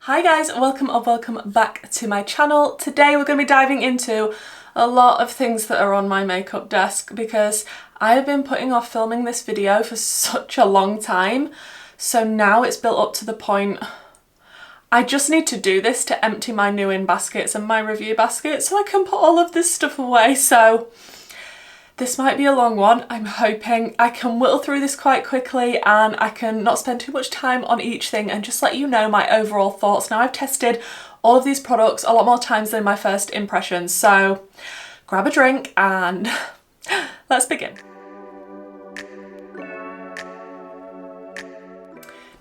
Hi guys, welcome or welcome back to my channel. Today we're going to be diving into a lot of things that are on my makeup desk because I've been putting off filming this video for such a long time. So now it's built up to the point I just need to do this to empty my new in baskets and my review basket so I can put all of this stuff away. So this might be a long one. I'm hoping I can whittle through this quite quickly and I can not spend too much time on each thing and just let you know my overall thoughts. Now I've tested all of these products a lot more times than my first impressions, so grab a drink and let's begin.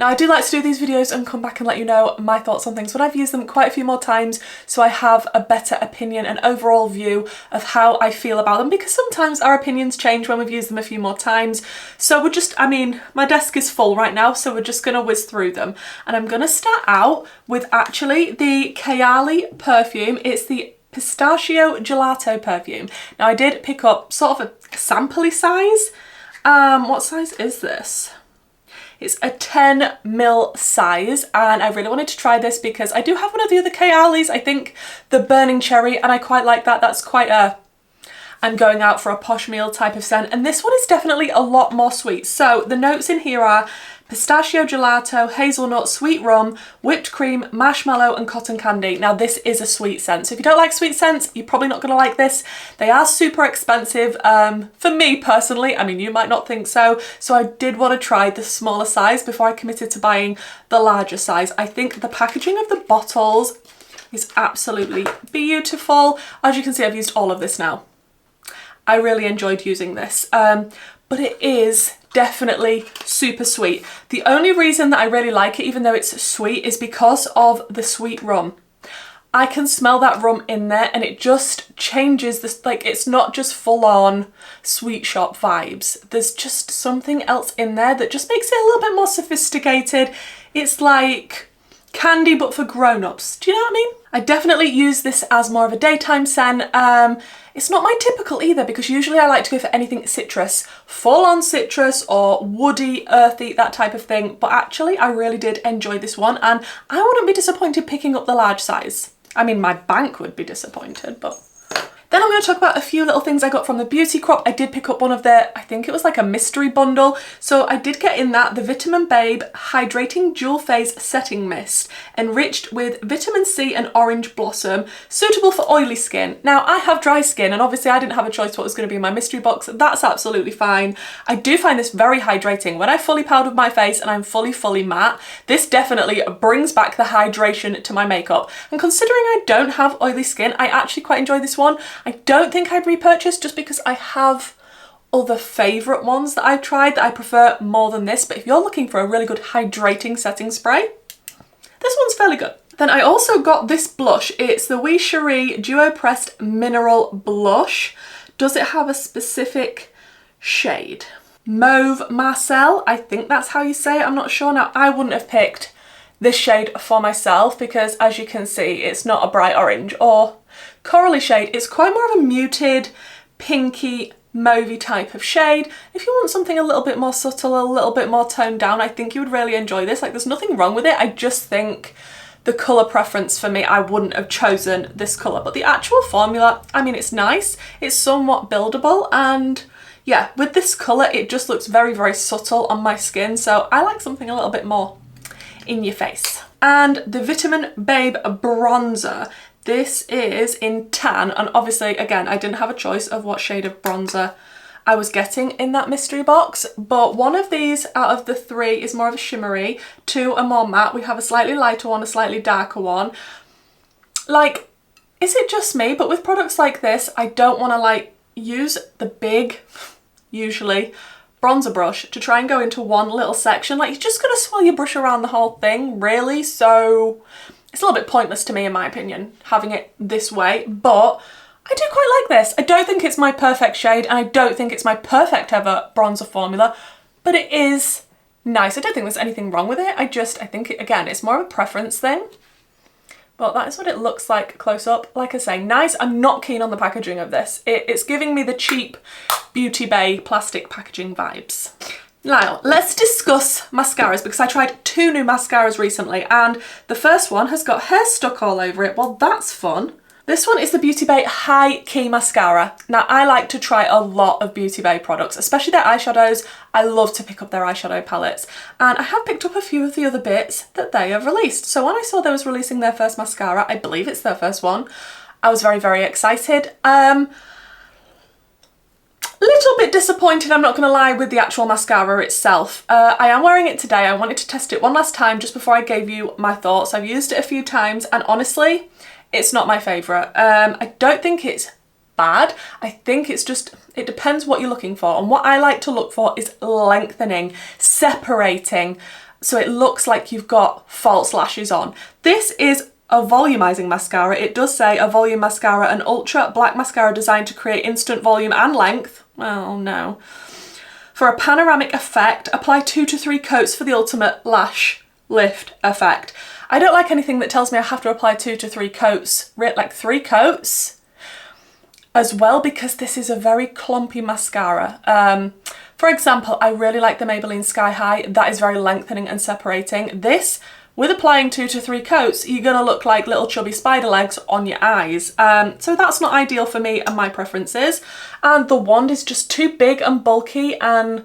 Now I do like to do these videos and come back and let you know my thoughts on things when I've used them quite a few more times so I have a better opinion and overall view of how I feel about them, because sometimes our opinions change when we've used them a few more times. So we're just, my desk is full right now, so we're just gonna whiz through them. And I'm gonna start out with actually the Kerry perfume. It's the Pistachio Gelato perfume. Now I did pick up sort of a sample-y size. What size is this? It's a 10ml size and I really wanted to try this because I do have one of the other Kerry's, I think the Burning Cherry, and I quite like that. That's quite a I'm going out for a posh meal type of scent, and this one is definitely a lot more sweet. So the notes in here are pistachio gelato, hazelnut, sweet rum, whipped cream, marshmallow and cotton candy. Now this is a sweet scent, so if you don't like sweet scents, you're probably not going to like this. They are super expensive for me personally. I mean, you might not think so. So I did want to try the smaller size before I committed to buying the larger size. I think the packaging of the bottles is absolutely beautiful. As you can see, I've used all of this now. I really enjoyed using this, but it is definitely super sweet. The only reason that I really like it, even though it's sweet, is because of the sweet rum. I can smell that rum in there and it just changes this, like it's not just full on sweet shop vibes. There's just something else in there that just makes it a little bit more sophisticated. It's like candy but for grown-ups. Do you know what I mean? I definitely use this as more of a daytime scent. It's not my typical either because usually I like to go for anything citrus, full on citrus or woody, earthy, that type of thing. But actually I really did enjoy this one and I wouldn't be disappointed picking up the large size. I mean, my bank would be disappointed, but... Then I'm going to talk about a few little things I got from the Beauty Crop. I did pick up one of their, I think it was like a mystery bundle. So I did get in that the Vitamin Babe Hydrating Dual Phase Setting Mist, enriched with vitamin C and orange blossom, suitable for oily skin. Now I have dry skin and obviously I didn't have a choice what was going to be in my mystery box. That's absolutely fine. I do find this very hydrating. When I fully powdered my face and I'm fully matte, this definitely brings back the hydration to my makeup. And considering I don't have oily skin, I actually quite enjoy this one. I don't think I'd repurchase just because I have other favourite ones that I've tried that I prefer more than this. But if you're looking for a really good hydrating setting spray, this one's fairly good. Then I also got this blush. It's the Wee Cherie Duo Pressed Mineral Blush. Does it have a specific shade? Mauve Marcel, I think that's how you say it. I'm not sure. Now, I wouldn't have picked this shade for myself because as you can see, it's not a bright orange or corally shade. It's quite more of a muted, pinky, mauvey type of shade. If you want something a little bit more subtle, a little bit more toned down, I think you would really enjoy this. Like, there's nothing wrong with it. I just think the colour preference for me, I wouldn't have chosen this colour. But the actual formula, I mean, it's nice. It's somewhat buildable. And yeah, with this colour, it just looks very subtle on my skin. So I like something a little bit more in your face. And the Vitamin Babe Bronzer. This is in tan, and obviously, again, I didn't have a choice of what shade of bronzer I was getting in that mystery box, but one of these out of the three is more of a shimmery, two are more matte. We have a slightly lighter one, a slightly darker one. Like, is it just me? But with products like this, I don't want to like use the big, usually, bronzer brush to try and go into one little section. Like, you're just going to swirl your brush around the whole thing, really, so... It's a little bit pointless to me, in my opinion, having it this way, but I do quite like this. I don't think it's my perfect shade, and I don't think it's my perfect ever bronzer formula, but it is nice. I don't think there's anything wrong with it. I think, again, it's more of a preference thing. But that is what it looks like close up. Like I say, nice. I'm not keen on the packaging of this. It's giving me the cheap Beauty Bay plastic packaging vibes. Now, let's discuss mascaras because I tried 2 new mascaras recently and the first one has got hair stuck all over it. Well, that's fun. This one is the Beauty Bay High Key Mascara. Now, I like to try a lot of Beauty Bay products, especially their eyeshadows. I love to pick up their eyeshadow palettes. And I have picked up a few of the other bits that they have released. So when I saw they was releasing their first mascara, I believe it's their first one, I was very, very excited. Little bit disappointed, I'm not going to lie, with the actual mascara itself. I am wearing it today. I wanted to test it one last time just before I gave you my thoughts. I've used it a few times and honestly, it's not my favourite. I don't think it's bad. I think it's just, it depends what you're looking for. And what I like to look for is lengthening, separating, so it looks like you've got false lashes on. This is a volumizing mascara. It does say a volume mascara, an ultra black mascara designed to create instant volume and length. Well, no. For a panoramic effect, apply 2 to 3 coats for the ultimate lash lift effect. I don't like anything that tells me I have to apply 2 to 3 coats, like 3 coats as well, because this is a very clumpy mascara. For example, I really like the Maybelline Sky High. That is very lengthening and separating. This, with applying 2 to 3 coats, you're gonna look like little chubby spider legs on your eyes. So that's not ideal for me and my preferences. And the wand is just too big and bulky and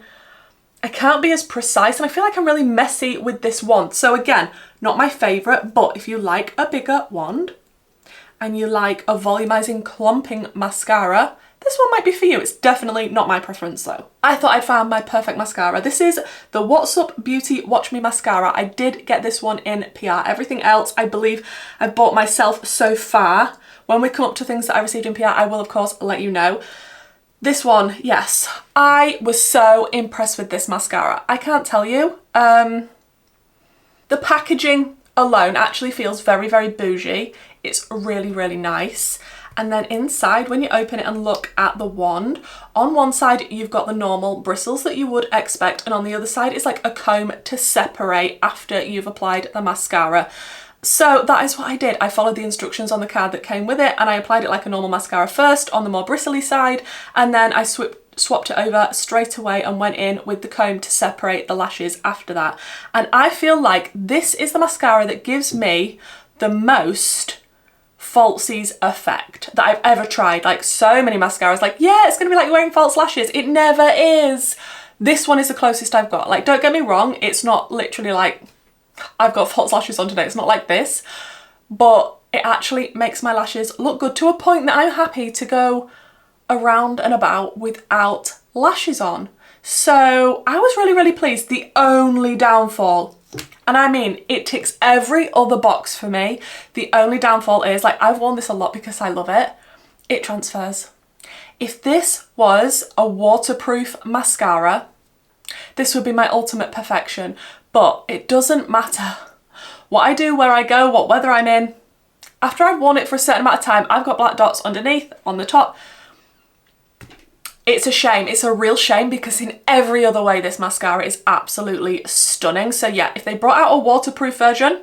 I can't be as precise and I feel like I'm really messy with this wand. So again, not my favourite, but if you like a bigger wand and you like a volumizing clumping mascara, this one might be for you. It's definitely not my preference though. I thought I'd found my perfect mascara. This is the What's Up Beauty Watch Me Mascara. I did get this one in PR. Everything else I believe I've bought myself so far. When we come up to things that I received in PR, I will of course let you know. This one, yes, I was so impressed with this mascara. I can't tell you. The packaging alone actually feels very, very bougie. It's really, really nice. And then inside, when you open it and look at the wand, on one side you've got the normal bristles that you would expect, and on the other side it's like a comb to separate after you've applied the mascara. So that is what I did. I followed the instructions on the card that came with it and I applied it like a normal mascara first on the more bristly side, and then I swapped it over straight away and went in with the comb to separate the lashes after that. And I feel like this is the mascara that gives me the most falsies effect that I've ever tried. Like so many mascaras, like, yeah, it's gonna be like you're wearing false lashes. It never is. This one is the closest I've got. Like, don't get me wrong, it's not literally like I've got false lashes on today. It's not like this, but it actually makes my lashes look good to a point that I'm happy to go around and about without lashes on. So I was really, really pleased. The only downfall, and I mean, it ticks every other box for me. The only downfall is, like, I've worn this a lot because I love it. It transfers. If this was a waterproof mascara, this would be my ultimate perfection, but it doesn't matter what I do, where I go, what weather I'm in. After I've worn it for a certain amount of time, I've got black dots underneath, on the top. It's a shame. It's a real shame because in every other way, this mascara is absolutely stunning. So yeah, if they brought out a waterproof version,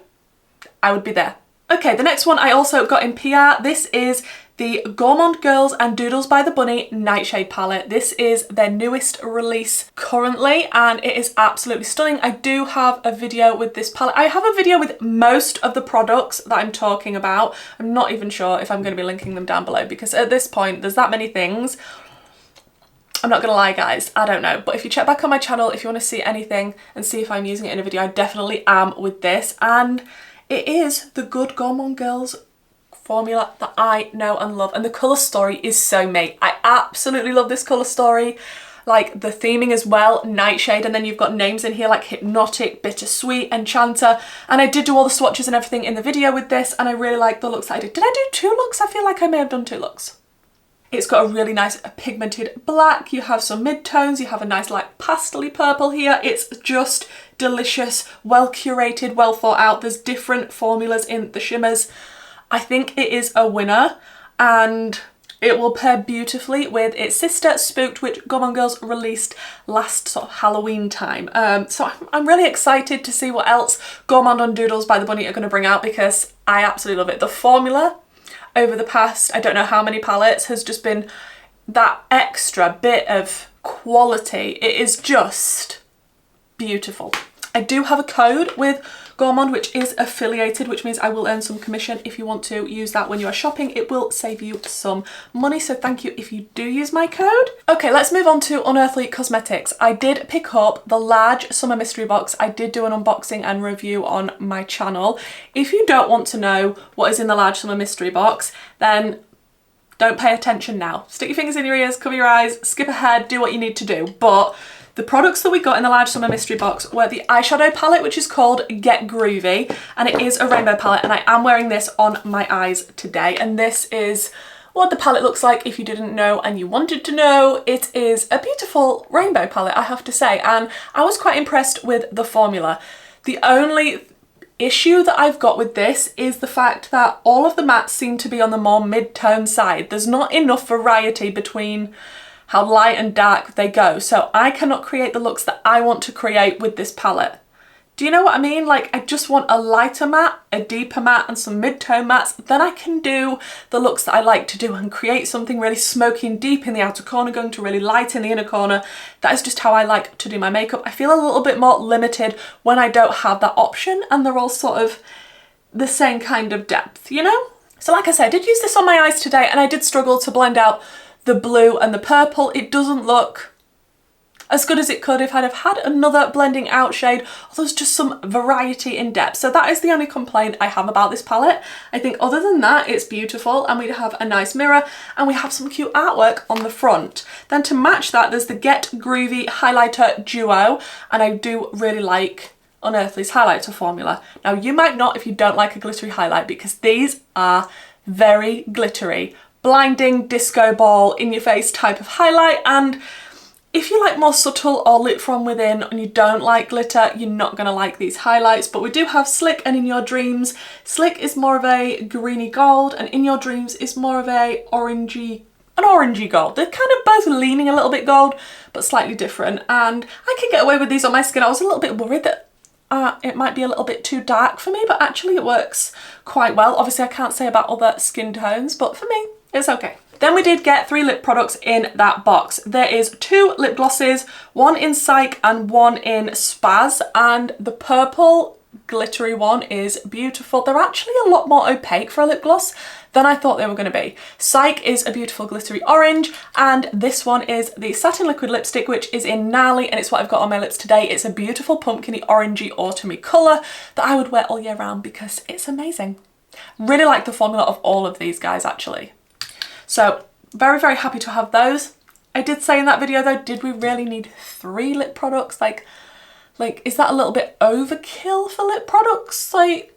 I would be there. Okay, the next one I also got in PR. This is the Gourmand Girls and Doodles by the Bunny Nightshade Palette. This is their newest release currently and it is absolutely stunning. I do have a video with this palette. I have a video with most of the products that I'm talking about. I'm not even sure if I'm going to be linking them down below because at this point there's that many things. I'm not gonna lie guys, I don't know, but if you check back on my channel, if you want to see anything and see if I'm using it in a video, I definitely am with this, and it is the good Gourmand Girls formula that I know and love, and the colour story is so me. I absolutely love this colour story, like the theming as well, Nightshade, and then you've got names in here like Hypnotic, Bittersweet, Enchanter, and I did do all the swatches and everything in the video with this, and I really like the looks that I did. Did I do 2 looks? I feel like I may have done 2 looks. It's got a really nice pigmented black, you have some mid-tones, you have a nice like pastel-y purple here. It's just delicious, well curated, well thought out. There's different formulas in the shimmers. I think it is a winner and it will pair beautifully with its sister Spooked, which Gourmand Girls released last sort of Halloween time. So I'm really excited to see what else Gourmand and Doodles by the Bunny are going to bring out because I absolutely love it. The formula over the past, I don't know how many palettes, has just been that extra bit of quality. It is just beautiful. I do have a code with Gourmand which is affiliated, which means I will earn some commission. If you want to use that when you are shopping, it will save you some money, so thank you if you do use my code. Okay, let's move on to Unearthly Cosmetics. I did pick up the large summer mystery box. I did do an unboxing and review on my channel. If you don't want to know what is in the large summer mystery box, then don't pay attention now. Stick your fingers in your ears, cover your eyes, skip ahead, do what you need to do. But the products that we got in the large summer mystery box were the eyeshadow palette, which is called Get Groovy, and it is a rainbow palette, and I am wearing this on my eyes today. And this is what the palette looks like if you didn't know and you wanted to know. It is a beautiful rainbow palette, I have to say, and I was quite impressed with the formula. The only issue that I've got with this is the fact that all of the mattes seem to be on the more mid-tone side. There's not enough variety between how light and dark they go, so I cannot create the looks that I want to create with this palette. Do you know what I mean? Like, I just want a lighter matte, a deeper matte, and some mid-tone mattes. Then I can do the looks that I like to do and create something really smoky and deep in the outer corner, going to really light in the inner corner. That is just how I like to do my makeup. I feel a little bit more limited when I don't have that option and they're all sort of the same kind of depth, you know? So like I said, I did use this on my eyes today and I did struggle to blend out the blue and the purple. It doesn't look as good as it could if I'd have had another blending out shade, or there's just some variety in depth. So that is the only complaint I have about this palette. I think other than that, it's beautiful, and we have a nice mirror and we have some cute artwork on the front. Then to match that, there's the Get Groovy Highlighter Duo, and I do really like Unearthly's highlighter formula. Now you might not if you don't like a glittery highlight, because these are very glittery. Blinding, disco ball, in your face type of highlight, and if you like more subtle or lit from within and you don't like glitter, you're not going to like these highlights. But we do have Slick and In Your Dreams. Slick is more of a greeny gold and In Your Dreams is more of an orangey gold. They're kind of both leaning a little bit gold, but slightly different, and I can get away with these on my skin. I was a little bit worried that it might be a little bit too dark for me, but actually it works quite well. Obviously I can't say about other skin tones, but for me, it's okay. Then we did get 3 lip products in that box. There is 2 lip glosses, one in Psych and one in Spaz, and the purple glittery one is beautiful. They're actually a lot more opaque for a lip gloss than I thought they were going to be. Psych is a beautiful glittery orange, and this one is the Satin Liquid Lipstick, which is in Gnarly, and it's what I've got on my lips today. It's a beautiful pumpkin-y, orangey, autumny colour that I would wear all year round because it's amazing. Really like the formula of all of these guys, actually. So very, very happy to have those. I did say in that video though, did we really need 3 lip products? Like, is that a little bit overkill for lip products? Like,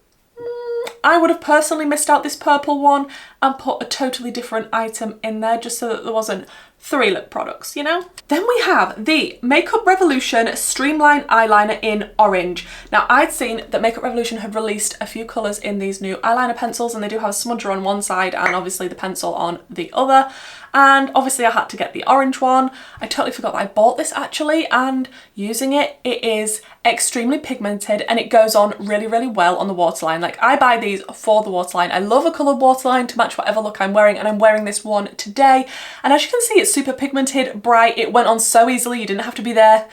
I would have personally missed out this purple one and put a totally different item in there just so that there wasn't 3 lip products, you know? Then we have the Makeup Revolution Streamline Eyeliner in Orange. Now, I'd seen that Makeup Revolution had released a few colours in these new eyeliner pencils, and they do have a smudger on one side and obviously the pencil on the other. And obviously I had to get the orange one. I totally forgot that I bought this actually, and using it, it is extremely pigmented and it goes on really, really well on the waterline. Like, I buy these for the waterline. I love a coloured waterline to match whatever look I'm wearing, and I'm wearing this one today. And as you can see, it's super pigmented, bright. It went on so easily. You didn't have to be there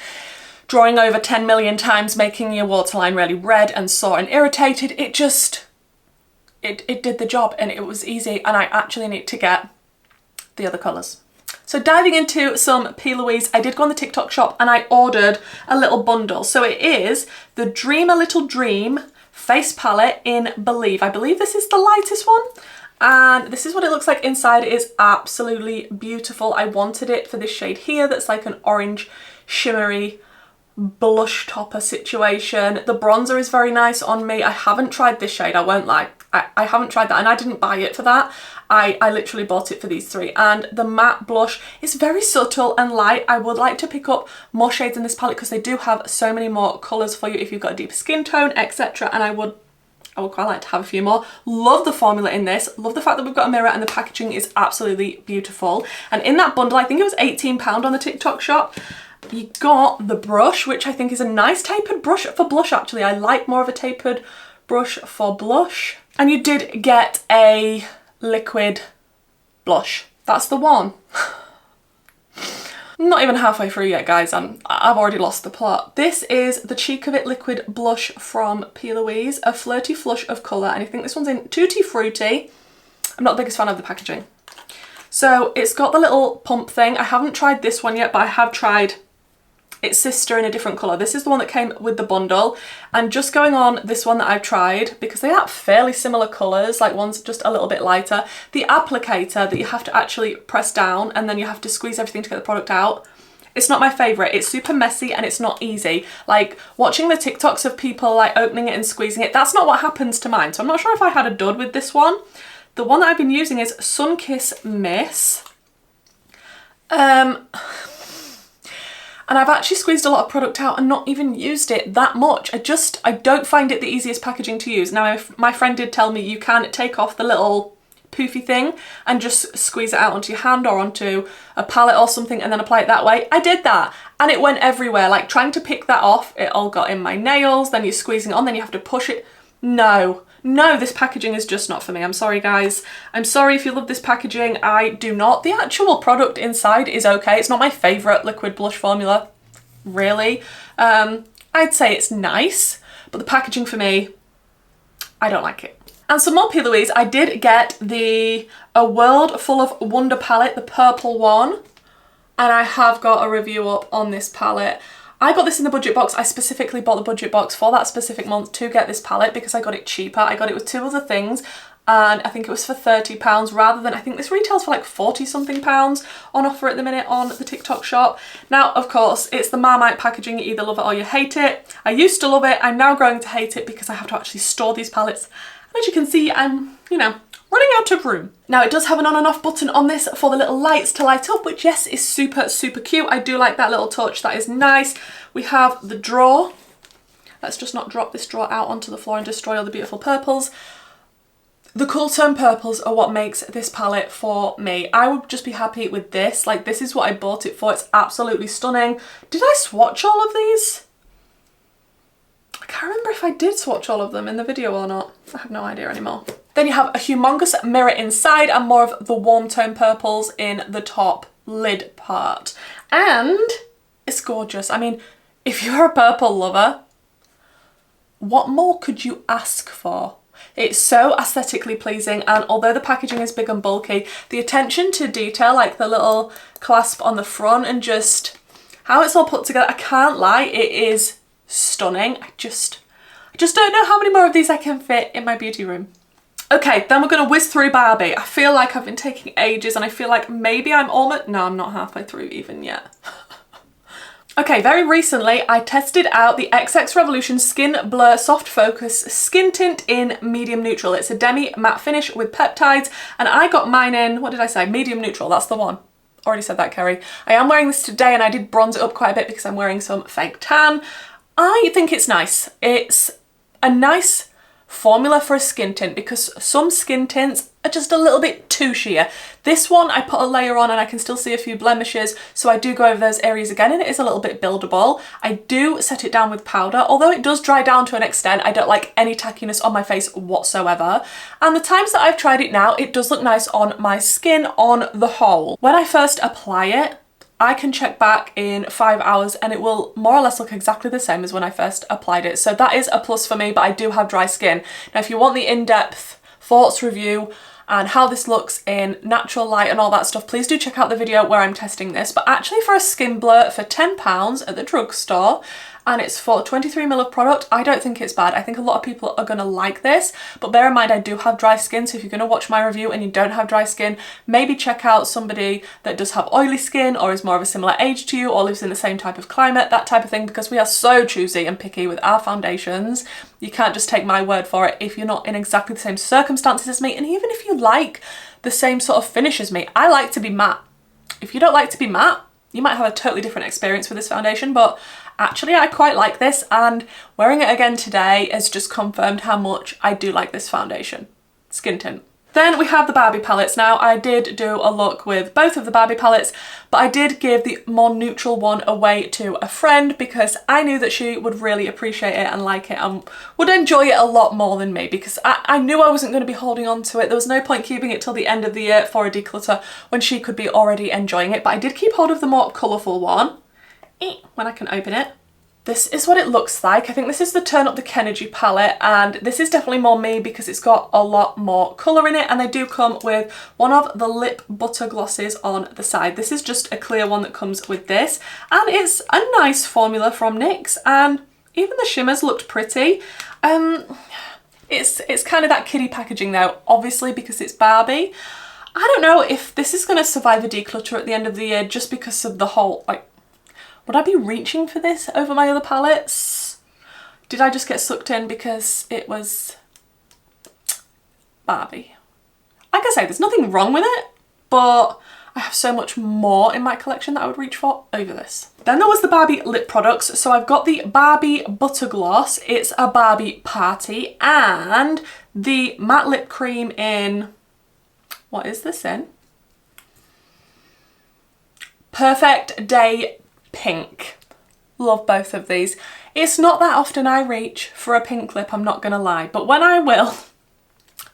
drawing over 10 million times, making your waterline really red and sore and irritated. It just, it did the job and it was easy, and I actually need to get the other colours. So diving into some P. Louise, I did go on the TikTok shop and I ordered a little bundle. So it is the Dream a Little Dream face palette in Believe. I believe this is the lightest one. And this is what it looks like inside. It is absolutely beautiful. I wanted it for this shade here that's like an orange shimmery blush topper situation. The bronzer is very nice on me. I haven't tried this shade, I won't lie. I haven't tried that, and I didn't buy it for that. I literally bought it for these 3. And the matte blush is very subtle and light. I would like to pick up more shades in this palette because they do have so many more colours for you if you've got a deeper skin tone, etc. And I would quite like to have a few more. Love the formula in this. Love the fact that we've got a mirror, and the packaging is absolutely beautiful. And in that bundle, I think it was £18 on the TikTok shop, you got the brush, which I think is a nice tapered brush for blush actually. I like more of a tapered brush for blush. And you did get a liquid blush. That's the one. not even halfway through yet, guys. I've already lost the plot. This is the Cheek of It Liquid Blush from Louise, a flirty flush of colour, and I think this one's in Tutti Frutti. I'm not the biggest fan of the packaging. So it's got the little pump thing. I haven't tried this one yet, but I have tried its sister in a different colour. This is the one that came with the bundle, and just going on this one that I've tried, because they are fairly similar colours, like one's just a little bit lighter. The applicator that you have to actually press down and then you have to squeeze everything to get the product out, it's not my favourite. It's super messy and it's not easy. Like watching the TikToks of people like opening it and squeezing it, that's not what happens to mine. So I'm not sure if I had a dud with this one. The one that I've been using is Sunkiss Miss. And I've actually squeezed a lot of product out and not even used it that much. I don't find it the easiest packaging to use. Now, my friend did tell me you can take off the little poofy thing and just squeeze it out onto your hand or onto a palette or something and then apply it that way. I did that and it went everywhere. Like trying to pick that off, it all got in my nails, then you're squeezing it on, then you have to push it. No, this packaging is just not for me. I'm sorry, guys. I'm sorry if you love this packaging. I do not. The actual product inside is okay. It's not my favourite liquid blush formula, really. I'd say it's nice, but the packaging for me, I don't like it. And some more P. Louise. I did get the A World Full of Wonder palette, the purple one, and I have got a review up on this palette. I got this in the budget box. I specifically bought the budget box for that specific month to get this palette because I got it cheaper. I got it with two other things and I think it was for £30 rather than, I think this retails for like 40 something pounds on offer at the minute on the TikTok shop. Now, of course, it's the Marmite packaging. You either love it or you hate it. I used to love it. I'm now growing to hate it because I have to actually store these palettes. And as you can see, I'm, you know, running out of room. Now it does have an on and off button on this for the little lights to light up, which yes is super, super cute. I do like that little touch, that is nice. We have the drawer. Let's just not drop this drawer out onto the floor and destroy all the beautiful purples. The cool tone purples are what makes this palette for me. I would just be happy with this. Like this is what I bought it for. It's absolutely stunning. Did I swatch all of these? I can't remember if I did swatch all of them in the video or not. I have no idea anymore. Then you have a humongous mirror inside and more of the warm tone purples in the top lid part. And it's gorgeous. I mean, if you're a purple lover, what more could you ask for? It's so aesthetically pleasing, and although the packaging is big and bulky, the attention to detail, like the little clasp on the front and just how it's all put together, I can't lie, it is stunning. I just don't know how many more of these I can fit in my beauty room. Okay, then we're going to whiz through Barbie. I feel like I've been taking ages and I feel like maybe I'm almost... No, I'm not halfway through even yet. Okay, very recently I tested out the XX Revolution Skin Blur Soft Focus Skin Tint in Medium Neutral. It's a demi matte finish with peptides and I got mine in, what did I say? Medium Neutral, that's the one. Already said that, Kerry. I am wearing this today and I did bronze it up quite a bit because I'm wearing some fake tan. I think it's nice. It's a nice formula for a skin tint because some skin tints are just a little bit too sheer. This one I put a layer on and I can still see a few blemishes, so I do go over those areas again and it is a little bit buildable. I do set it down with powder, although it does dry down to an extent. I don't like any tackiness on my face whatsoever, and the times that I've tried it now, it does look nice on my skin on the whole. When I first apply it, I can check back in 5 hours and it will more or less look exactly the same as when I first applied it. So that is a plus for me, but I do have dry skin. Now, if you want the in-depth thoughts review and how this looks in natural light and all that stuff, please do check out the video where I'm testing this. But actually for a skin blur for £10 at the drugstore, and it's for 23ml of product, I don't think it's bad. I think a lot of people are gonna like this, but bear in mind I do have dry skin, so if you're gonna watch my review and you don't have dry skin, maybe check out somebody that does have oily skin or is more of a similar age to you or lives in the same type of climate, that type of thing, because we are so choosy and picky with our foundations. You can't just take my word for it if you're not in exactly the same circumstances as me, and even if you like the same sort of finish as me. I like to be matte. If you don't like to be matte, you might have a totally different experience with this foundation, but actually I quite like this, and wearing it again today has just confirmed how much I do like this foundation. Skin tint. Then we have the Barbie palettes. Now I did do a look with both of the Barbie palettes, but I did give the more neutral one away to a friend because I knew that she would really appreciate it and like it and would enjoy it a lot more than me, because I knew I wasn't going to be holding on to it. There was no point keeping it till the end of the year for a declutter when she could be already enjoying it, but I did keep hold of the more colourful one when I can open it. This is what it looks like. I think this is the Turn Up the Kenergy palette, and this is definitely more me because it's got a lot more colour in it, and they do come with one of the lip butter glosses on the side. This is just a clear one that comes with this, and it's a nice formula from NYX, and even the shimmers looked pretty. It's kind of that kiddie packaging though, obviously because it's Barbie. I don't know if this is going to survive a declutter at the end of the year just because of the whole, like, would I be reaching for this over my other palettes? Did I just get sucked in because it was Barbie? Like I say, there's nothing wrong with it, but I have so much more in my collection that I would reach for over this. Then there was the Barbie Lip Products. So I've got the Barbie Butter Gloss. It's a Barbie Party, and the matte lip cream in, what is this in? Perfect Day Pink. Love both of these. It's not that often I reach for a pink lip, I'm not gonna lie, but when I will,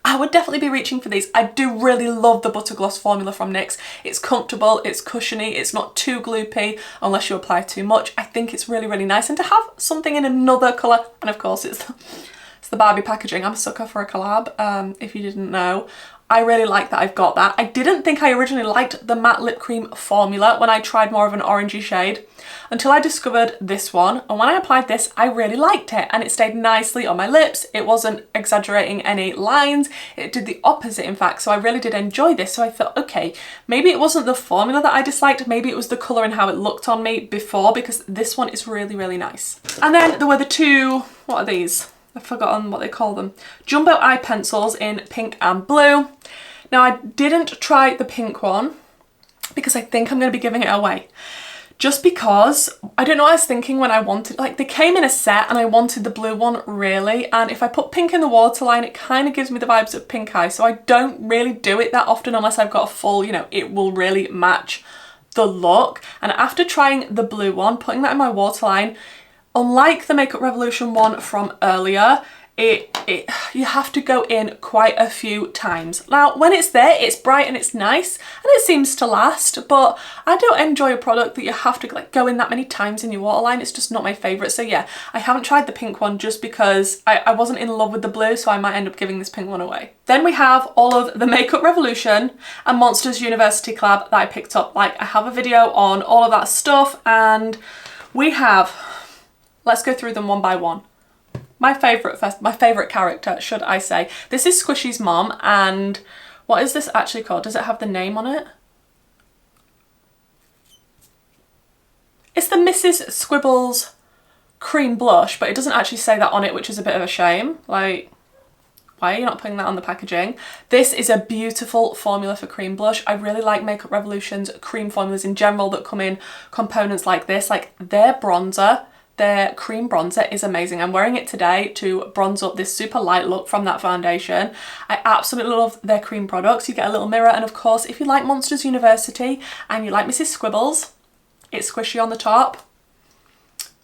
I would definitely be reaching for these. I do really love the Butter Gloss formula from NYX. It's comfortable, it's cushiony, it's not too gloopy unless you apply too much. I think it's really, really nice, and to have something in another colour, and of course it's the Barbie packaging. I'm a sucker for a collab, if you didn't know. I really like that I've got that. I didn't think I originally liked the matte lip cream formula when I tried more of an orangey shade until I discovered this one, and when I applied this I really liked it, and it stayed nicely on my lips. It wasn't exaggerating any lines, it did the opposite in fact, so I really did enjoy this. So I thought, okay, maybe it wasn't the formula that I disliked, maybe it was the colour and how it looked on me before, because this one is really, really nice. And then there were the two, what are these? I've forgotten what they call them. Jumbo eye pencils in pink and blue. Now I didn't try the pink one because I think I'm going to be giving it away. Just because, I don't know what I was thinking when I wanted, like they came in a set and I wanted the blue one really, and if I put pink in the waterline it kind of gives me the vibes of pink eye, so I don't really do it that often unless I've got a full, you know, it will really match the look. And after trying the blue one, putting that in my waterline, unlike the Makeup Revolution one from earlier, you have to go in quite a few times. Now, when it's there, it's bright and it's nice and it seems to last, but I don't enjoy a product that you have to like go in that many times in your waterline. It's just not my favourite. So yeah, I haven't tried the pink one just because I wasn't in love with the blue, so I might end up giving this pink one away. Then we have all of the Makeup Revolution and Monsters University collab that I picked up. Like, I have a video on all of that stuff, and we have, let's go through them one by one. My favourite character, should I say. This is Squishy's mom, and what is this actually called? Does it have the name on it? It's the Mrs. Scribbles cream blush, but it doesn't actually say that on it, which is a bit of a shame. Like, why are you not putting that on the packaging? This is a beautiful formula for cream blush. I really like Makeup Revolution's cream formulas in general that come in components like this. Like, their bronzer, their cream bronzer is amazing. I'm wearing it today to bronze up this super light look from that foundation. I absolutely love their cream products. You get a little mirror, and of course, if you like Monsters University and you like Mrs. Scribbles, it's squishy on the top.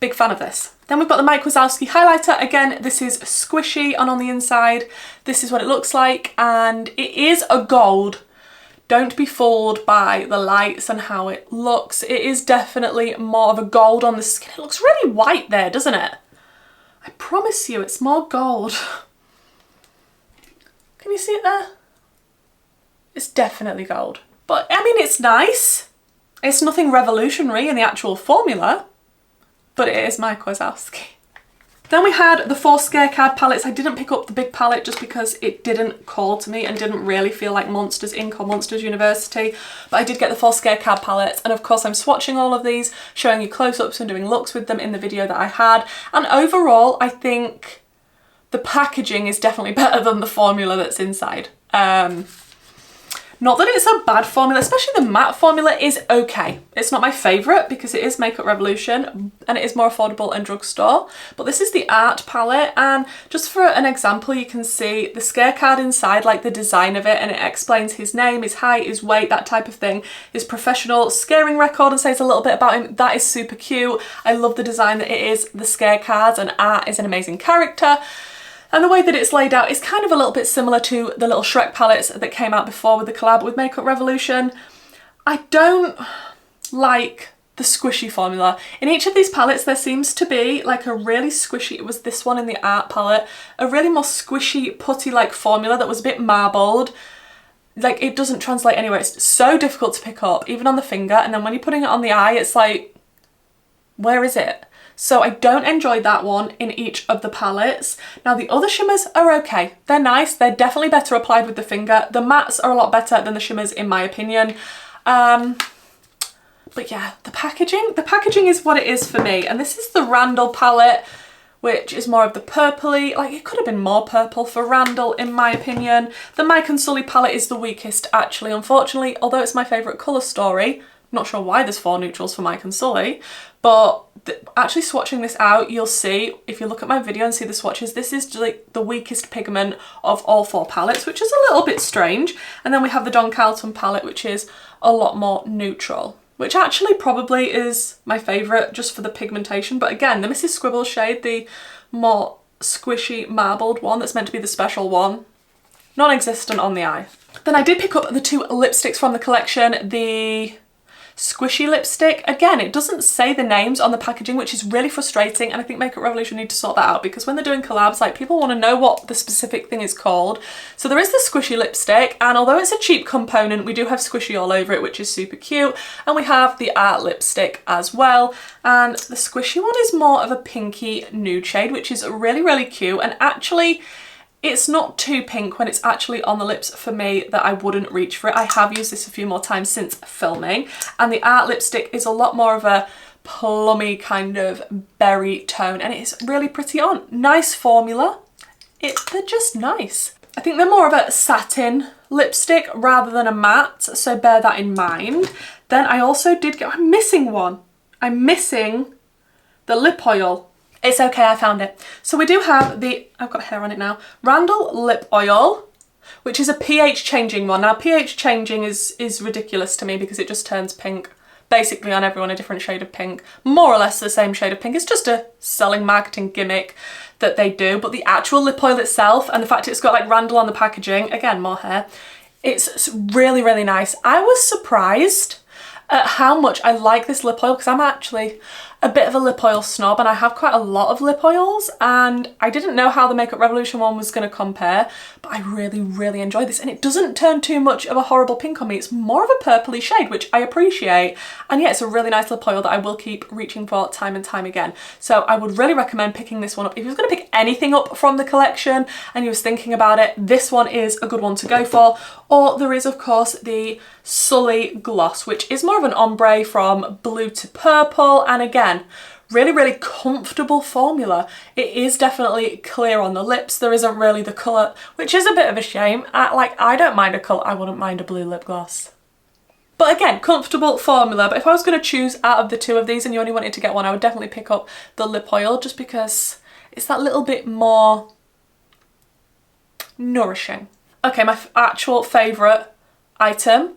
Big fan of this. Then we've got the Mike Wazowski highlighter. Again, this is squishy, and on the inside, this is what it looks like, and it is a gold. Don't be fooled by the lights and how it looks. It is definitely more of a gold on the skin. It looks really white there, doesn't it? I promise you, it's more gold. Can you see it there? It's definitely gold. But, I mean, it's nice. It's nothing revolutionary in the actual formula, but it is Mike Wazowski. Then we had the 4 Scare Card palettes. I didn't pick up the big palette just because it didn't call to me and didn't really feel like Monsters Inc. or Monsters University, but I did get the 4 Scare Card palettes, and of course I'm swatching all of these, showing you close-ups and doing looks with them in the video that I had, and overall I think the packaging is definitely better than the formula that's inside. Not that it's a bad formula, especially the matte formula is okay. It's not my favourite because it is Makeup Revolution and it is more affordable in drugstore. But this is the art palette, and just for an example, you can see the scare card inside, like the design of it, and it explains his name, his height, his weight, that type of thing. His professional scaring record and says a little bit about him. That is super cute. I love the design that it is, the scare cards, and Art is an amazing character. And the way that it's laid out is kind of a little bit similar to the little Shrek palettes that came out before with the collab with Makeup Revolution. I don't like the squishy formula. In each of these palettes there seems to be like a really squishy, it was this one in the art palette, a really more squishy putty like formula that was a bit marbled. Like it doesn't translate anywhere. It's so difficult to pick up, even on the finger, and then when you're putting it on the eye it's like, where is it? So I don't enjoy that one in each of the palettes. Now the other shimmers are okay. They're nice. They're definitely better applied with the finger. The mattes are a lot better than the shimmers in my opinion. But yeah, the packaging is what it is for me. And this is the Randall palette, which is more of the purpley. Like it could have been more purple for Randall in my opinion. The Mike and Sully palette is the weakest actually, unfortunately, although it's my favourite colour story. Not sure why there's 4 neutrals for Mike and Sully, but actually swatching this out, you'll see, if you look at my video and see the swatches, this is like the weakest pigment of all 4 palettes, which is a little bit strange. And then we have the Don Carlton palette, which is a lot more neutral, which actually probably is my favourite just for the pigmentation. But again, the Mrs. Scribble shade, the more squishy marbled one that's meant to be the special one, non-existent on the eye. Then I did pick up the 2 lipsticks from the collection, the squishy lipstick. Again, it doesn't say the names on the packaging, which is really frustrating, and I think Makeup Revolution need to sort that out, because when they're doing collabs, like, people want to know what the specific thing is called. So there is the squishy lipstick, and although it's a cheap component, we do have squishy all over it, which is super cute. And we have the art lipstick as well, and the squishy one is more of a pinky nude shade, which is really, really cute. And actually it's not too pink when it's actually on the lips for me that I wouldn't reach for it. I have used this a few more times since filming, and the art lipstick is a lot more of a plummy kind of berry tone, and it is really pretty on. Nice formula. They're just nice. I think they're more of a satin lipstick rather than a matte, so bear that in mind. Then I also did get, I'm missing one. I'm missing the lip oil. It's okay, I found it. So we do have the, I've got hair on it now, Randall Lip Oil, which is a pH changing one. Now pH changing is ridiculous to me because it just turns pink, basically on everyone a different shade of pink, more or less the same shade of pink. It's just a selling marketing gimmick that they do, but the actual lip oil itself and the fact it's got like Randall on the packaging, again, more hair, it's really, really nice. I was surprised at how much I like this lip oil because I'm actually a bit of a lip oil snob and I have quite a lot of lip oils, and I didn't know how the Makeup Revolution one was going to compare, but I really, really enjoy this, and it doesn't turn too much of a horrible pink on me. It's more of a purpley shade, which I appreciate, and yeah, it's a really nice lip oil that I will keep reaching for time and time again. So I would really recommend picking this one up. If you was going to pick anything up from the collection and you was thinking about it, this one is a good one to go for. Or there is of course the Sully Gloss, which is more of an ombre from blue to purple, and again, really, really comfortable formula. It is definitely clear on the lips. There isn't really the colour, which is a bit of a shame. I don't mind a colour, I wouldn't mind a blue lip gloss. But again, comfortable formula. But if I was going to choose out of the 2 of these and you only wanted to get one, I would definitely pick up the lip oil just because it's that little bit more nourishing. Okay, my actual favourite item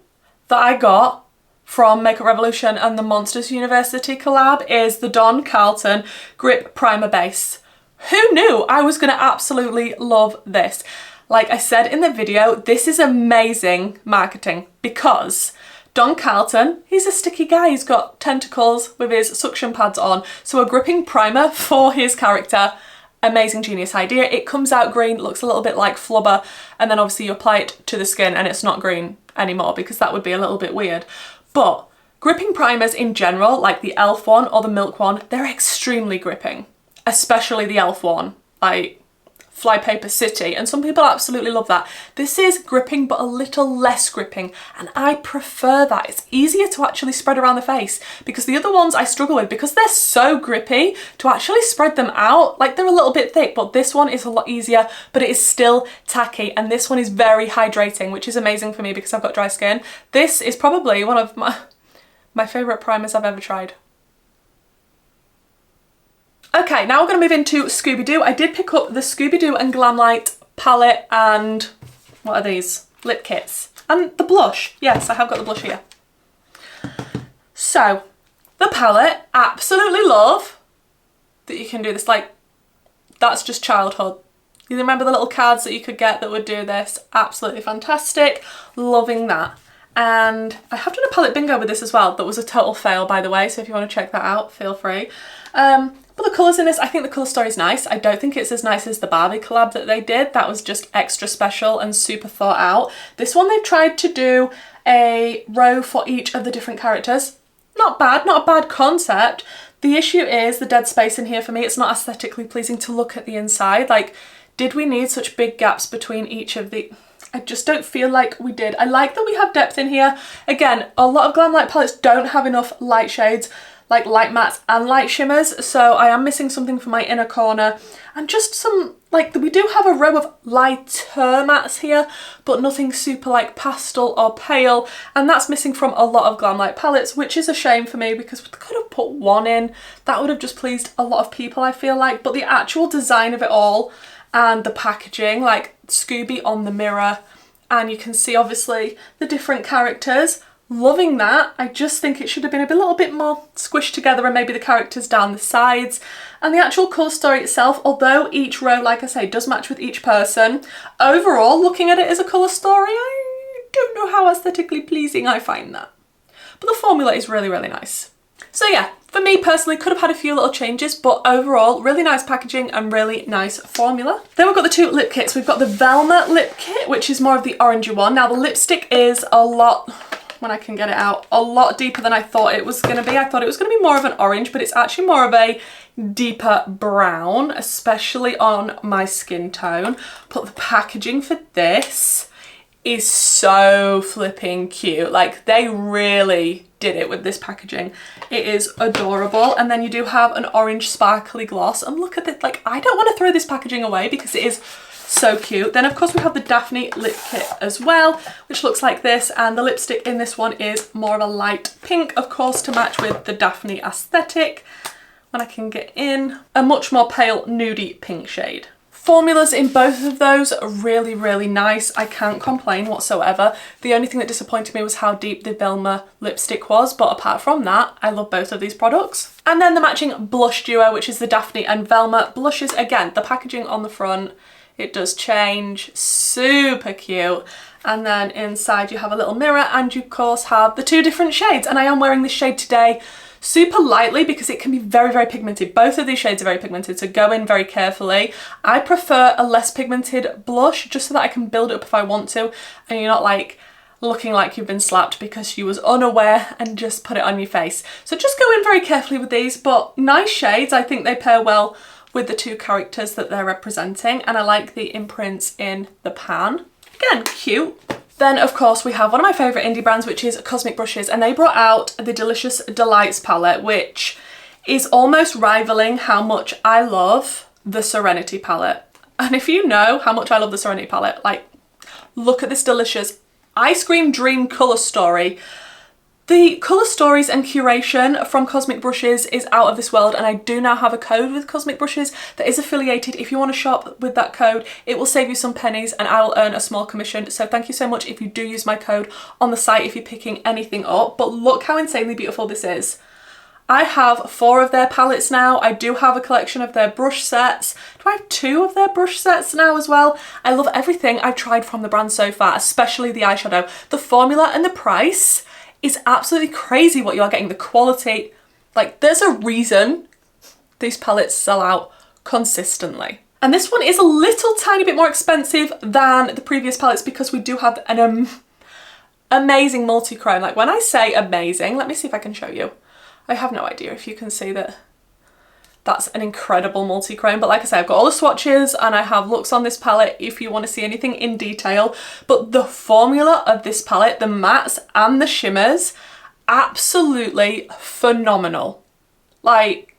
that I got from Makeup Revolution and the Monsters University collab is the Don Carlton Grip Primer Base. Who knew I was going to absolutely love this? Like I said in the video, this is amazing marketing because Don Carlton, he's a sticky guy. He's got tentacles with his suction pads on. So a gripping primer for his character, amazing genius idea. It comes out green, looks a little bit like flubber, and then obviously you apply it to the skin and it's not green anymore because that would be a little bit weird. But gripping primers in general, like the e.l.f. one or the Milk one, they're extremely gripping, especially the e.l.f. one. Like, Flypaper City, and some people absolutely love that. This is gripping but a little less gripping, and I prefer that. It's easier to actually spread around the face, because the other ones I struggle with because they're so grippy to actually spread them out. Like, they're a little bit thick, but this one is a lot easier, but it is still tacky, and this one is very hydrating, which is amazing for me because I've got dry skin. This is probably one of my favourite primers I've ever tried. Okay, now we're going to move into ScoobyDoo. I did pick up the ScoobyDoo and Glamlight palette and, what are these? Lip kits. And the blush. Yes, I have got the blush here. So, the palette, absolutely love that you can do this. Like, that's just childhood. You remember the little cards that you could get that would do this? Absolutely fantastic. Loving that. And I have done a palette bingo with this as well. That was a total fail, by the way, so if you want to check that out, feel free. But the colours in this, I think the colour story is nice. I don't think it's as nice as the Barbie collab that they did. That was just extra special and super thought out. This one they've tried to do a row for each of the different characters. Not bad, not a bad concept. The issue is the dead space in here for me. It's not aesthetically pleasing to look at the inside. Like, did we need such big gaps between each of the... I just don't feel like we did. I like that we have depth in here. Again, a lot of Glamlight palettes don't have enough light shades, like light mattes and light shimmers, so I am missing something for my inner corner. And just some, like, we do have a row of lighter mattes here, but nothing super like pastel or pale, and that's missing from a lot of Glamlight palettes, which is a shame for me because we could have put one in. That would have just pleased a lot of people, I feel like. But the actual design of it all and the packaging, like Scooby on the mirror, and you can see obviously the different characters. Loving that. I just think it should have been a little bit more squished together, and maybe the characters down the sides. And the actual colour story itself, although each row, like I say, does match with each person, overall, looking at it as a colour story, I don't know how aesthetically pleasing I find that. But the formula is really, really nice. So yeah, for me personally, could have had a few little changes, but overall, really nice packaging and really nice formula. Then we've got the two lip kits. We've got the Velma lip kit, which is more of the orangey one. Now the lipstick is a lot... when I can get it out, a lot deeper than I thought it was going to be. I thought it was going to be more of an orange, but it's actually more of a deeper brown, especially on my skin tone. But the packaging for this is so flipping cute. Like, they really did it with this packaging. It is adorable. And then you do have an orange sparkly gloss, and look at it. Like, I don't want to throw this packaging away because it is so cute. Then of course we have the Daphne lip kit as well, which looks like this, and the lipstick in this one is more of a light pink, of course, to match with the Daphne aesthetic. When I can get in, a much more pale nudie pink shade. Formulas in both of those are really, really nice. I can't complain whatsoever. The only thing that disappointed me was how deep the Velma lipstick was, but apart from that, I love both of these products. And then the matching blush duo, which is the Daphne and Velma blushes. Again, the packaging on the front, it does change, super cute. And then inside you have a little mirror, and you of course have the two different shades. And I am wearing this shade today super lightly because it can be very, very pigmented. Both of these shades are very pigmented, so go in very carefully. I prefer a less pigmented blush just so that I can build it up if I want to, and you're not like looking like you've been slapped because you was unaware and just put it on your face. So just go in very carefully with these, but nice shades. I think they pair well with the two characters that they're representing, and I like the imprints in the pan. Again, cute. Then of course we have one of my favourite indie brands, which is Cosmic Brushes, and they brought out the Delicious Delights palette, which is almost rivaling how much I love the Serenity palette. And if you know how much I love the Serenity palette, like, look at this delicious ice cream dream colour story. The colour stories and curation from Cosmic Brushes is out of this world, and I do now have a code with Cosmic Brushes that is affiliated. If you want to shop with that code, it will save you some pennies and I will earn a small commission. So thank you so much if you do use my code on the site if you're picking anything up. But look how insanely beautiful this is. I have 4 of their palettes now. I do have a collection of their brush sets. Do I have 2 of their brush sets now as well? I love everything I've tried from the brand so far, especially the eyeshadow. The formula and the price is absolutely crazy what you are getting. The quality, like, there's a reason these palettes sell out consistently. And this one is a little tiny bit more expensive than the previous palettes because we do have an amazing multi-chrome. Like, when I say amazing, let me see if I can show you. I have no idea if you can see that That's an incredible multi-chrome. But like I say, I've got all the swatches and I have looks on this palette if you want to see anything in detail. But the formula of this palette, the mattes and the shimmers, absolutely phenomenal. Like,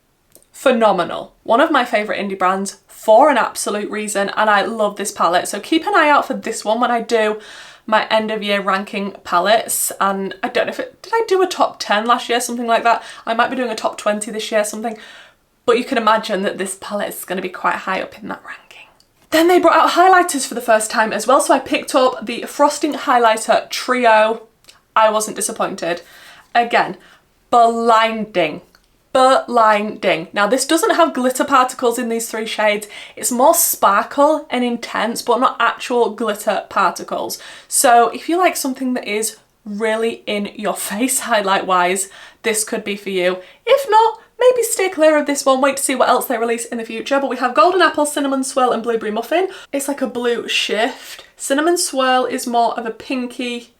phenomenal. One of my favourite indie brands for an absolute reason, and I love this palette. So keep an eye out for this one when I do my end of year ranking palettes. And I don't know if did I do a top 10 last year, something like that? I might be doing a top 20 this year, something. But you can imagine that this palette is going to be quite high up in that ranking. Then they brought out highlighters for the first time as well. So I picked up the Frosting Highlighter Trio. I wasn't disappointed. Again, blinding. Blinding. Now this doesn't have glitter particles in these 3 shades. It's more sparkle and intense, but not actual glitter particles. So if you like something that is really in your face highlight wise, this could be for you. If not, maybe stay clear of this one, wait to see what else they release in the future. But we have Golden Apple, Cinnamon Swirl and Blueberry Muffin. It's like a blue shift. Cinnamon Swirl is more of a pinky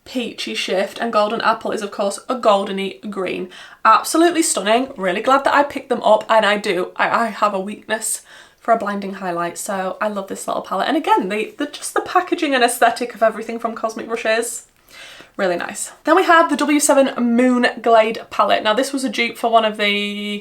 peachy shift, and Golden Apple is of course a goldeny green. Absolutely stunning. Really glad that I picked them up, and I have a weakness for a blinding highlight, so I love this little palette. And again, just the packaging and aesthetic of everything from Cosmic Brushes, really nice. Then we have the W7 Moon Glade palette. Now this was a dupe for one of the,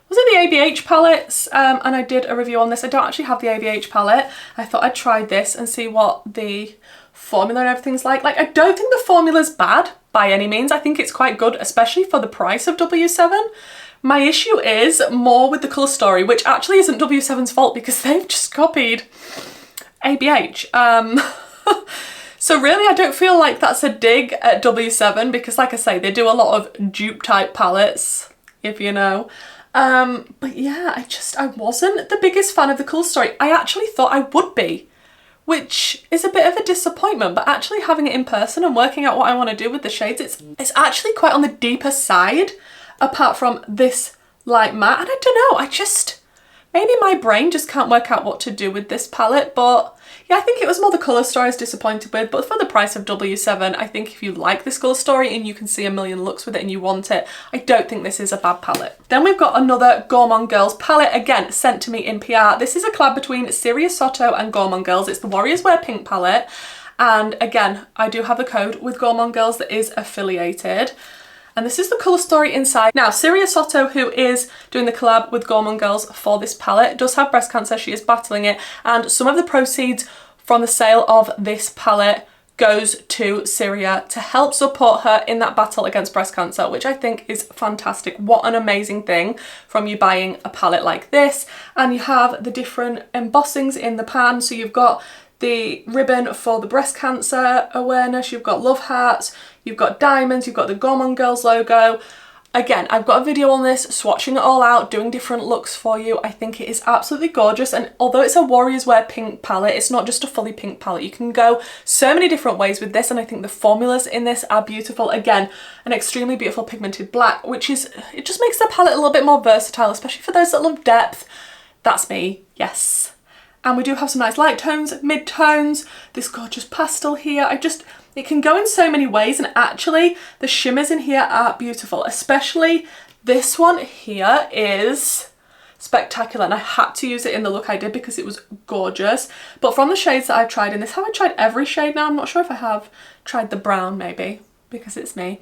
was it the ABH palettes? And I did a review on this. I don't actually have the ABH palette. I thought I'd try this and see what the formula and everything's like. Like, I don't think the formula's bad by any means. I think it's quite good, especially for the price of W7. My issue is more with the colour story, which actually isn't W7's fault because they've just copied ABH. So really I don't feel like that's a dig at W7 because, like I say, they do a lot of dupe type palettes, if you know. But yeah, I wasn't the biggest fan of the colour story. I actually thought I would be, which is a bit of a disappointment, but actually having it in person and working out what I want to do with the shades, it's actually quite on the deeper side apart from this light matte. And I don't know, maybe my brain just can't work out what to do with this palette. But yeah, I think it was more the colour story I was disappointed with, but for the price of W7, I think if you like this colour story and you can see a million looks with it and you want it, I don't think this is a bad palette. Then we've got another Gourmand Girls palette, again sent to me in PR. This is a collab between Serious Soto and Gourmand Girls. It's the Warriors Wear Pink palette, and again, I do have the code with Gourmand Girls that is affiliated. And this is the colour story inside. Now, Serious Soto, who is doing the collab with Gourmand Girls for this palette, does have breast cancer. She is battling it. And some of the proceeds from the sale of this palette goes to Syria to help support her in that battle against breast cancer, which I think is fantastic. What an amazing thing from you buying a palette like this. And you have the different embossings in the pan. So you've got the ribbon for the breast cancer awareness, you've got love hearts, you've got diamonds, you've got the Gourmand Girls logo. Again, I've got a video on this, swatching it all out, doing different looks for you. I think it is absolutely gorgeous, and although it's a Warriors Wear Pink palette, it's not just a fully pink palette. You can go so many different ways with this, and I think the formulas in this are beautiful. Again, an extremely beautiful pigmented black, which is, it just makes the palette a little bit more versatile, especially for those that love depth. That's me, yes. And we do have some nice light tones, mid tones, this gorgeous pastel here. It can go in so many ways, and actually the shimmers in here are beautiful, especially this one here is spectacular, and I had to use it in the look I did because it was gorgeous. But from the shades that I've tried in this, have I tried every shade now? I'm not sure if I have tried the brown, maybe, because it's me.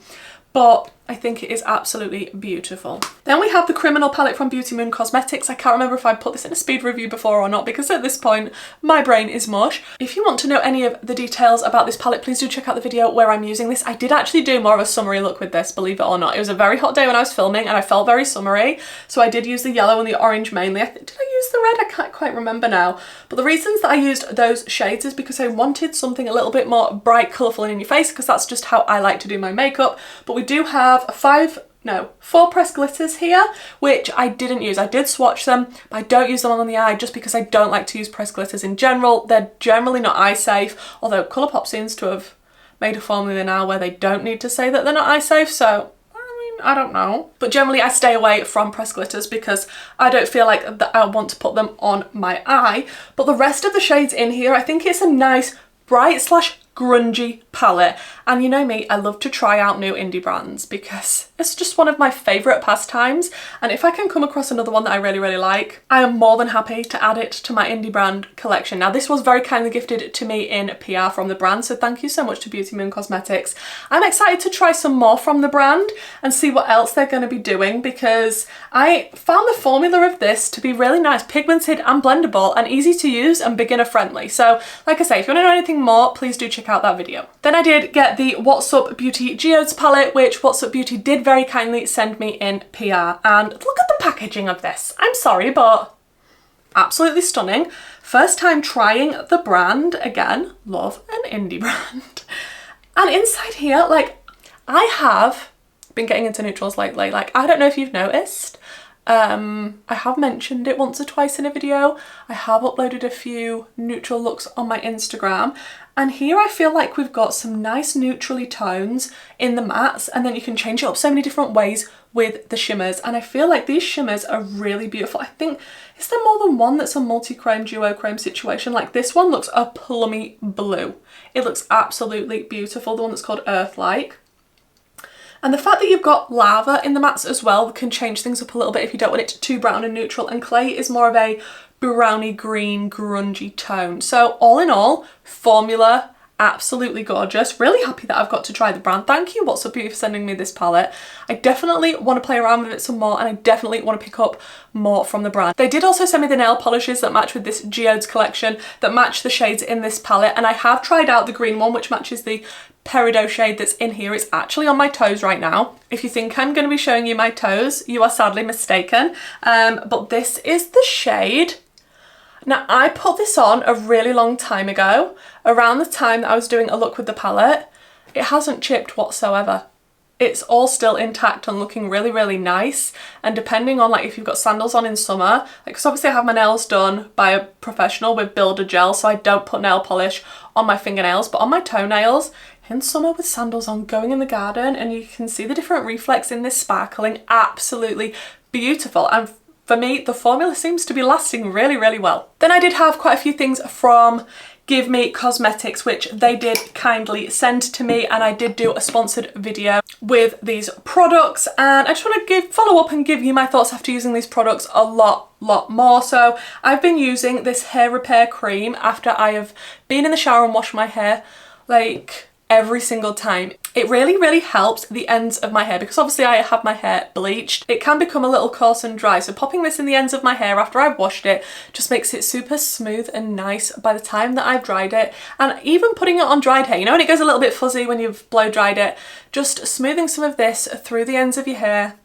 But I think it is absolutely beautiful. Then we have the Criminal palette from Beauty Moon Cosmetics. I can't remember if I put this in a speed review before or not because at this point my brain is mush. If you want to know any of the details about this palette, please do check out the video where I'm using this. I did actually do more of a summery look with this, believe it or not. It was a very hot day when I was filming and I felt very summery, so I did use the yellow and the orange mainly. Did I use the red? I can't quite remember now. But the reasons that I used those shades is because I wanted something a little bit more bright, colourful and in your face, because that's just how I like to do my makeup. But we do have 4 pressed glitters here, which I didn't use. I did swatch them, but I don't use them on the eye just because I don't like to use pressed glitters in general. They're generally not eye safe, although Colourpop seems to have made a formula now where they don't need to say that they're not eye safe, so I don't know. But generally I stay away from pressed glitters because I don't feel like that I want to put them on my eye. But the rest of the shades in here, I think it's a nice bright slash grungy palette. And you know me, I love to try out new indie brands because it's just one of my favourite pastimes, and if I can come across another one that I really, really like, I am more than happy to add it to my indie brand collection. Now this was very kindly gifted to me in PR from the brand, so thank you so much to Beauty Moon Cosmetics. I'm excited to try some more from the brand and see what else they're going to be doing, because I found the formula of this to be really nice, pigmented and blendable and easy to use and beginner friendly. So like I say, if you want to know anything more, please do check out that video. Then I did get the What's Up Beauty Geodes palette, which What's Up Beauty did very kindly send me in PR, and look at the packaging of this. I'm sorry, but absolutely stunning. First time trying the brand, again, love an indie brand. And inside here, like, I have been getting into neutrals lately. Like, I don't know if you've noticed, I have mentioned it once or twice in a video. I have uploaded a few neutral looks on my Instagram, and here I feel like we've got some nice neutrally tones in the mattes, and then you can change it up so many different ways with the shimmers, and I feel like these shimmers are really beautiful. I think, is there more than one that's a multi-chrome, duo-chrome situation? Like this one looks a plummy blue. It looks absolutely beautiful, the one that's called Earth-like. And the fact that you've got lava in the mattes as well can change things up a little bit if you don't want it too brown and neutral, and clay is more of a browny green grungy tone. So all in all, formula absolutely gorgeous. Really happy that I've got to try the brand. Thank you What's Up Beauty for sending me this palette. I definitely want to play around with it some more, and I definitely want to pick up more from the brand. They did also send me the nail polishes that match with this Geodes collection, that match the shades in this palette, and I have tried out the green one, which matches the peridot shade that's in here. It's actually on my toes right now. If you think I'm going to be showing you my toes, you are sadly mistaken. But this is the shade. Now I put this on a really long time ago, around the time that I was doing a look with the palette. It hasn't chipped whatsoever. It's all still intact and looking really, really nice. And depending on, like, if you've got sandals on in summer, like, because obviously I have my nails done by a professional with Builder Gel, so I don't put nail polish on my fingernails, but on my toenails, in summer with sandals on, going in the garden, and you can see the different reflex in this sparkling, absolutely beautiful. And for me, the formula seems to be lasting really, really well. Then I did have quite a few things from Give Me Cosmetics, which they did kindly send to me, and I did do a sponsored video with these products, and I just want to follow up and give you my thoughts after using these products a lot more. So I've been using this hair repair cream after I have been in the shower and washed my hair, like, every single time. It really, really helps the ends of my hair, because obviously I have my hair bleached. It can become a little coarse and dry, so popping this in the ends of my hair after I've washed it just makes it super smooth and nice by the time that I've dried it. And even putting it on dried hair, you know when it goes a little bit fuzzy when you've blow dried it, just smoothing some of this through the ends of your hair,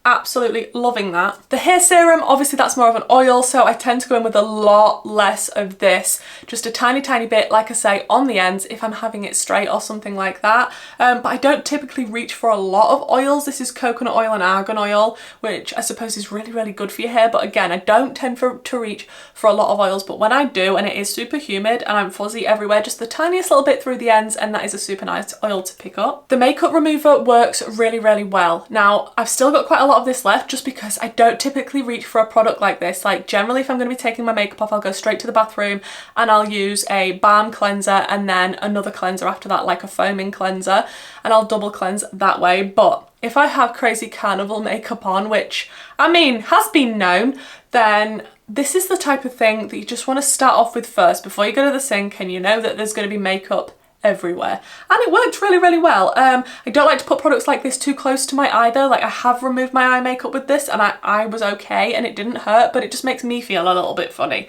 absolutely loving that. The hair serum, obviously that's more of an oil, so I tend to go in with a lot less of this, just a tiny bit, like I say, on the ends if I'm having it straight or something like that. But I don't typically reach for a lot of oils. This is coconut oil and argan oil, which I suppose is really, really good for your hair, but again, I don't tend to reach for a lot of oils, but when I do, and it is super humid and I'm fuzzy everywhere, just the tiniest little bit through the ends, and that is a super nice oil to pick up. The makeup remover works really, really well. Now, I've still got quite a lot of this left, just because I don't typically reach for a product like this. Like, generally if I'm going to be taking my makeup off, I'll go straight to the bathroom and I'll use a balm cleanser and then another cleanser after that, like a foaming cleanser, and I'll double cleanse that way. But if I have crazy carnival makeup on, which I mean has been known, then this is the type of thing that you just want to start off with first before you go to the sink and you know that there's going to be makeup everywhere, and it worked really, really well. I don't like to put products like this too close to my eye though. Like, I have removed my eye makeup with this and I was okay and it didn't hurt, but it just makes me feel a little bit funny.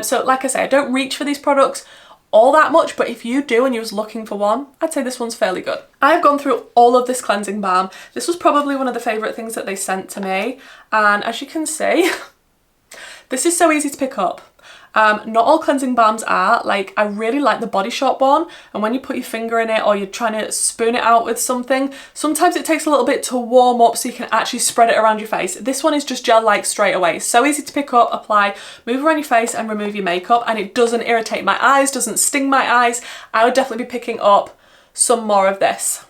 So like I say, I don't reach for these products all that much, but if you do and you was looking for one, I'd say this one's fairly good. I've gone through all of this cleansing balm. This was probably one of the favourite things that they sent to me, and as you can see, this is so easy to pick up. Not all cleansing balms are. Like, I really like the Body Shop one, and when you put your finger in it or you're trying to spoon it out with something, sometimes it takes a little bit to warm up so you can actually spread it around your face. This one is just gel-like straight away. It's so easy to pick up, apply, move around your face and remove your makeup, and it doesn't irritate my eyes, doesn't sting my eyes. I would definitely be picking up some more of this.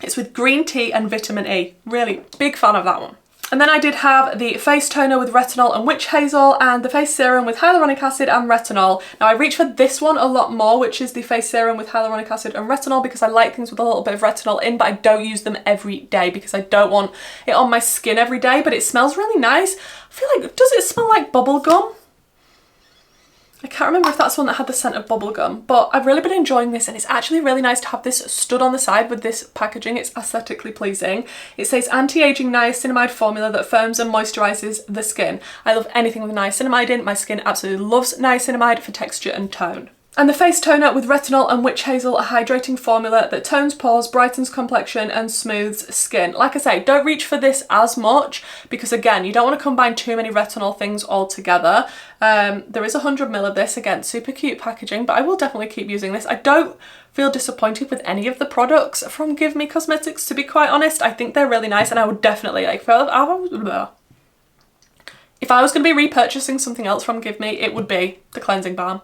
It's with green tea and vitamin E. Really big fan of that one. And then I did have the face toner with retinol and witch hazel and the face serum with hyaluronic acid and retinol. Now I reach for this one a lot more, which is the face serum with hyaluronic acid and retinol, because I like things with a little bit of retinol in, but I don't use them every day because I don't want it on my skin every day, but it smells really nice. I feel like, does it smell like bubble gum? I can't remember if that's the one that had the scent of bubblegum, but I've really been enjoying this, and it's actually really nice to have this stood on the side with this packaging. It's aesthetically pleasing. It says anti-aging niacinamide formula that firms and moisturises the skin. I love anything with niacinamide in. My skin absolutely loves niacinamide for texture and tone. And the face toner with retinol and witch hazel, a hydrating formula that tones pores, brightens complexion and smooths skin. Like I say, don't reach for this as much because again, you don't want to combine too many retinol things all together. There is 100ml of this, again, super cute packaging, but I will definitely keep using this. I don't feel disappointed with any of the products from Give Me Cosmetics, to be quite honest. I think they're really nice, and I would definitely, like, if I was going to be repurchasing something else from Give Me, it would be the cleansing balm.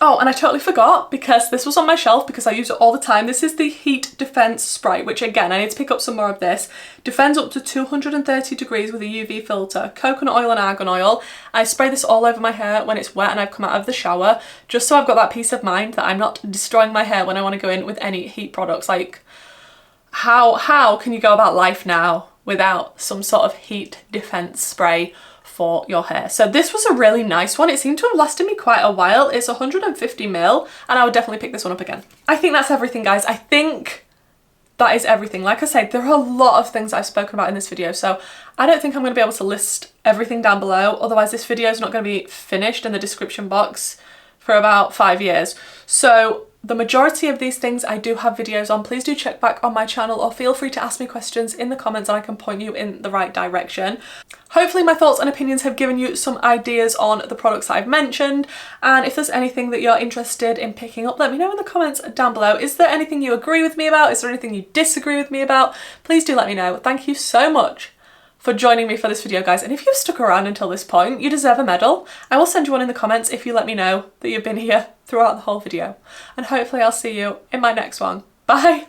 Oh, and I totally forgot, because this was on my shelf because I use it all the time. This is the Heat Defense Spray, which again, I need to pick up some more of this. Defends up to 230 degrees with a UV filter, coconut oil and argan oil. I spray this all over my hair when it's wet and I've come out of the shower, just so I've got that peace of mind that I'm not destroying my hair when I want to go in with any heat products. Like, how can you go about life now without some sort of heat defense spray for your hair? So this was a really nice one. It seemed to have lasted me quite a while. It's 150ml, and I would definitely pick this one up again. I think that's everything, guys. I think that is everything. Like I said, there are a lot of things I've spoken about in this video, so I don't think I'm going to be able to list everything down below. Otherwise, this video is not going to be finished in the description box for about 5 years. So the majority of these things I do have videos on. Please do check back on my channel, or feel free to ask me questions in the comments and I can point you in the right direction. Hopefully my thoughts and opinions have given you some ideas on the products that I've mentioned, and if there's anything that you're interested in picking up, let me know in the comments down below. Is there anything you agree with me about? Is there anything you disagree with me about? Please do let me know. Thank you so much for joining me for this video, guys, and if you've stuck around until this point, you deserve a medal. I will send you one in the comments if you let me know that you've been here throughout the whole video, and hopefully I'll see you in my next one. Bye!